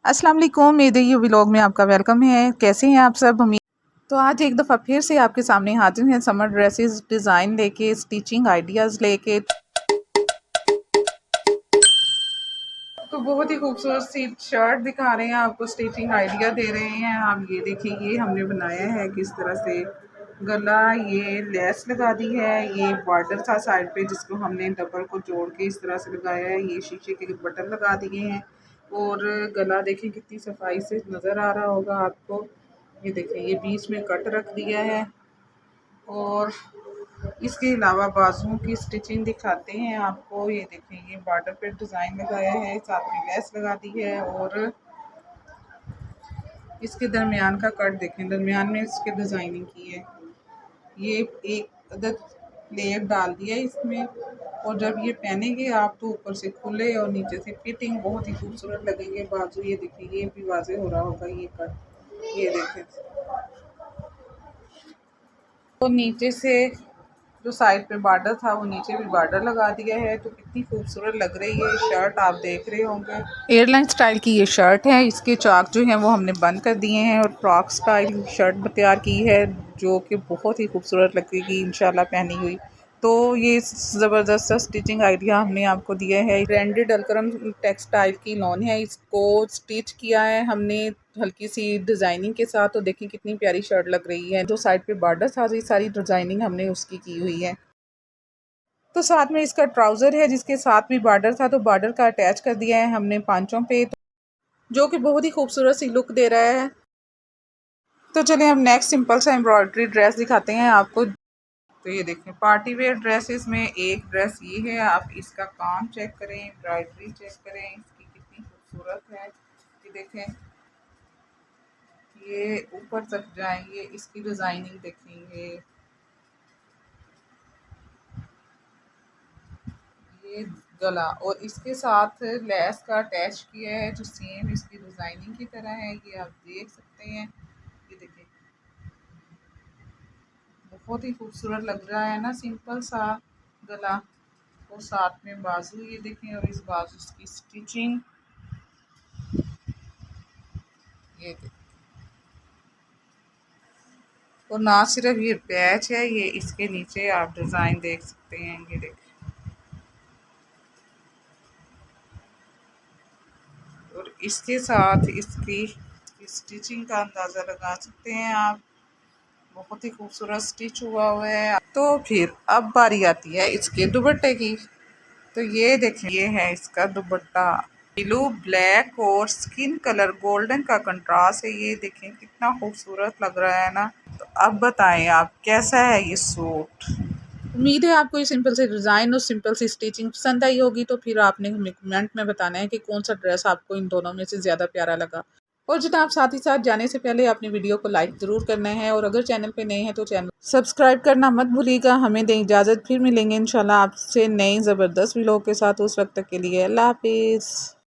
अस्सलाम वालेकुम, मेरे ये व्लॉग में आपका वेलकम है। कैसे हैं आप सब? उम्मीद तो आज एक दफ़ा फिर से आपके सामने हाजिर हैं समर ड्रेसेस डिज़ाइन लेके, स्टिचिंग आइडियाज़ लेके। तो बहुत ही खूबसूरत सी शर्ट दिखा रहे हैं आपको, स्टिचिंग आइडिया दे रहे हैं। आप ये देखिए, ये हमने बनाया है किस तरह से गला, ये लेस लगा दी है, ये बॉर्डर था साइड पे जिसको हमने डबल को जोड़ के इस तरह से लगाया है, ये शीशे के बटन लगा दिए हैं और गला देखिए कितनी सफाई से नज़र आ रहा होगा आपको। ये देखिए, ये बीच में कट रख दिया है और इसके अलावा बाजुओं की स्टिचिंग दिखाते हैं आपको। ये देखें, ये बॉर्डर पे डिज़ाइन लगाया है, साथ में लेस लगा दी है और इसके दरमियान का कट देखें, दरमियान में इसके डिज़ाइनिंग की है। ये एक अदद लेयर डाल दिया है इसमें और जब ये पहनेंगे आप तो ऊपर से खुले और नीचे से फिटिंग बहुत ही खूबसूरत लगेंगे बाजू। ये देखिए, ये भी वाज़े हो रहा होगा ये कट, ये देखें। तो नीचे से जो साइड पे बॉर्डर था वो नीचे भी बॉर्डर लगा दिया है, तो कितनी खूबसूरत लग रही है शर्ट। आप देख रहे होंगे एयरलाइन स्टाइल की ये शर्ट है। इसके चाक जो हैं वो हमने बंद कर दिए हैं और फ्रॉक स्टाइल शर्ट तैयार की है जो कि बहुत ही खूबसूरत लगेगी इंशाल्लाह पहनी हुई। तो ये ज़बरदस्त स्टिचिंग आइडिया हमने आपको दिया है। ब्रांडेड अलकरम टेक्सटाइल की लॉन है, इसको स्टिच किया है हमने हल्की सी डिज़ाइनिंग के साथ। तो देखिए कितनी प्यारी शर्ट लग रही है। जो साइड पे बॉर्डर था ये सारी डिज़ाइनिंग हमने उसकी की हुई है। तो साथ में इसका ट्राउज़र है जिसके साथ भी बॉर्डर था, तो बॉर्डर का अटैच कर दिया है हमने पांचों पे, जो कि बहुत ही खूबसूरत सी लुक दे रहा है। तो चलिए हम नेक्स्ट सिंपल सा एम्ब्रॉयडरी ड्रेस दिखाते हैं आपको। तो ये देखें, पार्टी वेयर ड्रेसेस में एक ड्रेस ये है। आप इसका काम चेक करें, एम्ब्रॉयडरी चेक करें, इसकी कितनी खूबसूरत है। ये देखें, ये ऊपर तक जाएंगे, इसकी डिज़ाइनिंग देखेंगे, ये गला और इसके साथ लेस का अटैच किया है जो सेम इसकी डिज़ाइनिंग की तरह है। ये आप देख सकते हैं, ये देखिए बहुत ही खूबसूरत लग रहा है ना, सिंपल सा गला और साथ में बाजू। ये देखें, और इस बाजू की स्टिचिंग ये देखें। और ना सिर्फ ये पैच है, ये इसके नीचे आप डिज़ाइन देख सकते हैं, ये देखें। और इसके साथ इसकी स्टिचिंग का अंदाज़ा लगा सकते हैं आप, बहुत ही खूबसूरत स्टिच हुआ है। तो फिर अब बारी आती है इसके दुपट्टे की। तो ये देखें, ये है इसका दुपट्टा, ब्लू ब्लैक और स्किन कलर गोल्डन का कंट्रास्ट है। ये देखें कितना खूबसूरत लग रहा है ना। तो अब बताएं आप कैसा है ये सूट। उम्मीद है आपको ये सिंपल से डिज़ाइन और सिंपल सी स्टिचिंग पसंद आई होगी। तो फिर आपने हमें कमेंट में बताना है कि कौन सा ड्रेस आपको इन दोनों में से ज़्यादा प्यारा लगा। और जनाब, साथ ही साथ जाने से पहले अपनी वीडियो को लाइक ज़रूर करना है और अगर चैनल पे नए हैं तो चैनल सब्सक्राइब करना मत भूलिएगा। हमें दें इजाज़त, फिर मिलेंगे इंशाल्लाह आपसे नए ज़बरदस्त व्लॉग के साथ। उस वक्त तक के लिए अल्लाह हाफिज़।